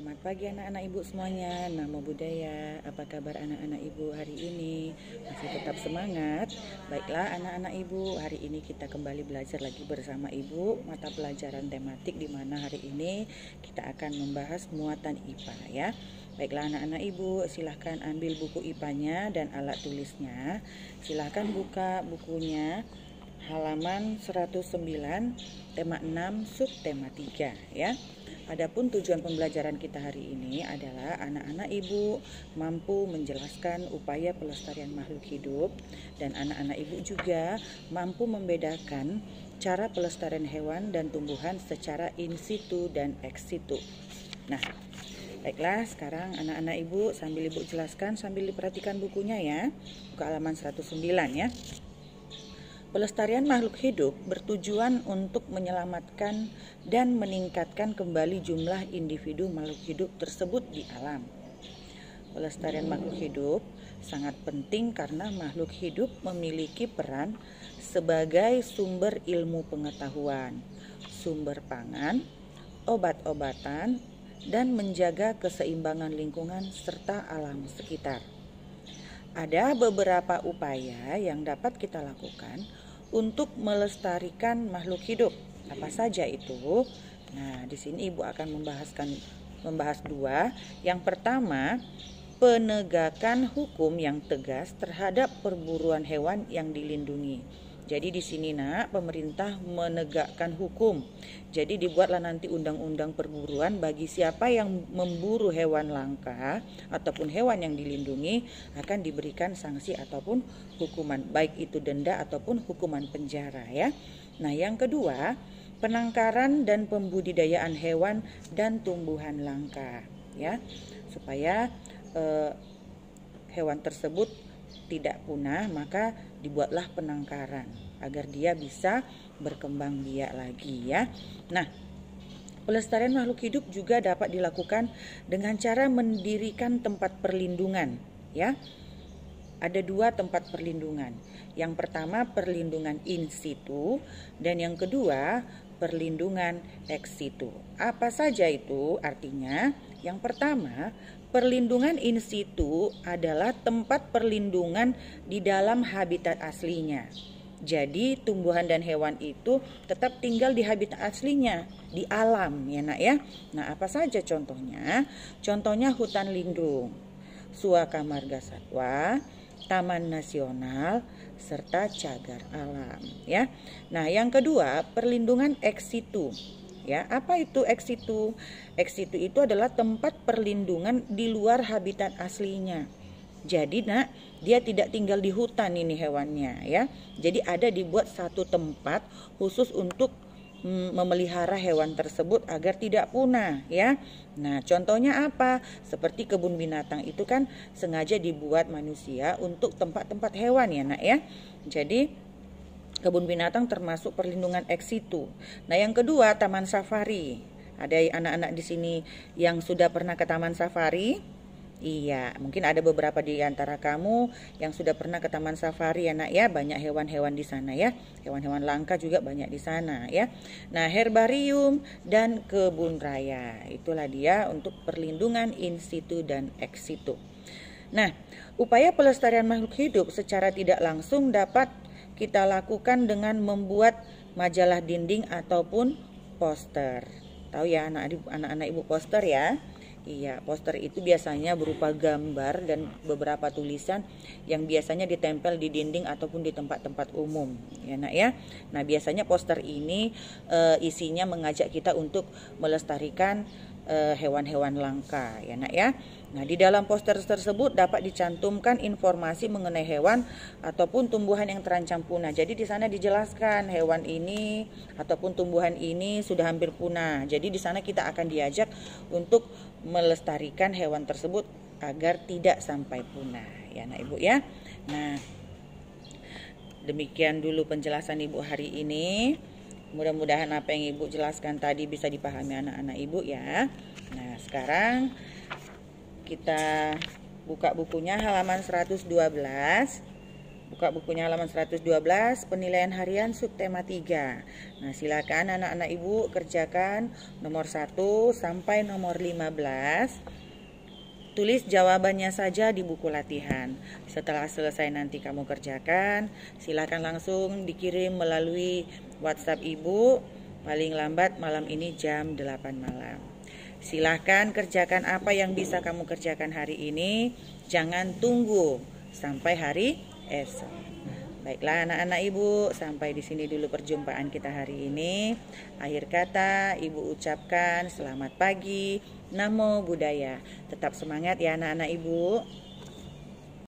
Selamat pagi anak-anak ibu semuanya. Namo Buddhaya. Apa kabar anak-anak ibu hari ini? Masih tetap semangat? Baiklah anak-anak ibu, hari ini kita kembali belajar lagi bersama ibu mata pelajaran tematik, di mana hari ini kita akan membahas muatan IPA ya. Baiklah anak-anak ibu, silahkan ambil buku IPA-nya dan alat tulisnya. Silahkan buka bukunya halaman 109 tema 6 subtema 3 ya. Adapun tujuan pembelajaran kita hari ini adalah anak-anak ibu mampu menjelaskan upaya pelestarian makhluk hidup, dan anak-anak ibu juga mampu membedakan cara pelestarian hewan dan tumbuhan secara in situ dan ex situ. Nah, baiklah, sekarang anak-anak ibu sambil ibu jelaskan sambil diperhatikan bukunya ya. Buka halaman 109 ya. Pelestarian makhluk hidup bertujuan untuk menyelamatkan dan meningkatkan kembali jumlah individu makhluk hidup tersebut di alam. Pelestarian makhluk hidup sangat penting karena makhluk hidup memiliki peran sebagai sumber ilmu pengetahuan, sumber pangan, obat-obatan, dan menjaga keseimbangan lingkungan serta alam sekitar. Ada beberapa upaya yang dapat kita lakukan untuk melestarikan makhluk hidup. Apa saja itu? Nah, di sini ibu akan membahas dua. Yang pertama, penegakan hukum yang tegas terhadap perburuan hewan yang dilindungi. Jadi di sini nak, pemerintah menegakkan hukum. Jadi dibuatlah nanti undang-undang perburuan bagi siapa yang memburu hewan langka ataupun hewan yang dilindungi akan diberikan sanksi ataupun hukuman, baik itu denda ataupun hukuman penjara ya. Nah, yang kedua, penangkaran dan pembudidayaan hewan dan tumbuhan langka ya, supaya hewan tersebut tidak punah, maka dibuatlah penangkaran agar dia bisa berkembang biak lagi ya. Nah, pelestarian makhluk hidup juga dapat dilakukan dengan cara mendirikan tempat perlindungan ya. Ada dua tempat perlindungan. Yang pertama perlindungan in situ, dan yang kedua perlindungan ex situ. Apa saja itu? Artinya, yang pertama, perlindungan in situ adalah tempat perlindungan di dalam habitat aslinya. Jadi tumbuhan dan hewan itu tetap tinggal di habitat aslinya, di alam ya nak ya. Nah, apa saja contohnya? Contohnya hutan lindung, suaka marga satwa, taman nasional, serta cagar alam ya. Nah, yang kedua perlindungan ex situ. Ya, apa itu ex situ? Ex situ itu adalah tempat perlindungan di luar habitat aslinya. Jadi nak, dia tidak tinggal di hutan ini hewannya ya. Jadi ada dibuat satu tempat khusus untuk memelihara hewan tersebut agar tidak punah ya. Nah, contohnya apa? Seperti kebun binatang itu kan sengaja dibuat manusia untuk tempat-tempat hewan ya nak ya. Jadi kebun binatang termasuk perlindungan ex situ. Nah, yang kedua taman safari. Ada anak-anak di sini yang sudah pernah ke taman safari? Iya, mungkin ada beberapa di antara kamu yang sudah pernah ke taman safari ya nak ya. Banyak hewan-hewan di sana ya. Hewan-hewan langka juga banyak di sana ya. Nah, herbarium dan kebun raya. Itulah dia untuk perlindungan in situ dan ex situ. Nah, upaya pelestarian makhluk hidup secara tidak langsung dapat kita lakukan dengan membuat majalah dinding ataupun poster. Tahu ya anak-anak ibu poster ya? Iya, poster itu biasanya berupa gambar dan beberapa tulisan yang biasanya ditempel di dinding ataupun di tempat-tempat umum ya nak ya. Nah, biasanya poster ini isinya mengajak kita untuk melestarikan hewan-hewan langka ya nak ya. Nah, di dalam poster tersebut dapat dicantumkan informasi mengenai hewan ataupun tumbuhan yang terancam punah. Jadi di sana dijelaskan hewan ini ataupun tumbuhan ini sudah hampir punah. Jadi di sana kita akan diajak untuk melestarikan hewan tersebut agar tidak sampai punah ya nak ibu ya. Nah, demikian dulu penjelasan ibu hari ini. Mudah-mudahan apa yang ibu jelaskan tadi bisa dipahami anak-anak ibu ya. Nah, sekarang kita buka bukunya halaman 112. Buka bukunya halaman 112, penilaian harian subtema 3. Nah, silakan anak-anak Ibu kerjakan nomor 1 sampai nomor 15. Tulis jawabannya saja di buku latihan. Setelah selesai nanti kamu kerjakan, silakan langsung dikirim melalui WhatsApp Ibu paling lambat malam ini jam 8 malam. Silahkan kerjakan apa yang bisa kamu kerjakan hari ini. Jangan tunggu sampai hari esok. Baiklah anak-anak Ibu, sampai di sini dulu perjumpaan kita hari ini. Akhir kata Ibu ucapkan selamat pagi, Namo Buddhaya. Tetap semangat ya anak-anak Ibu.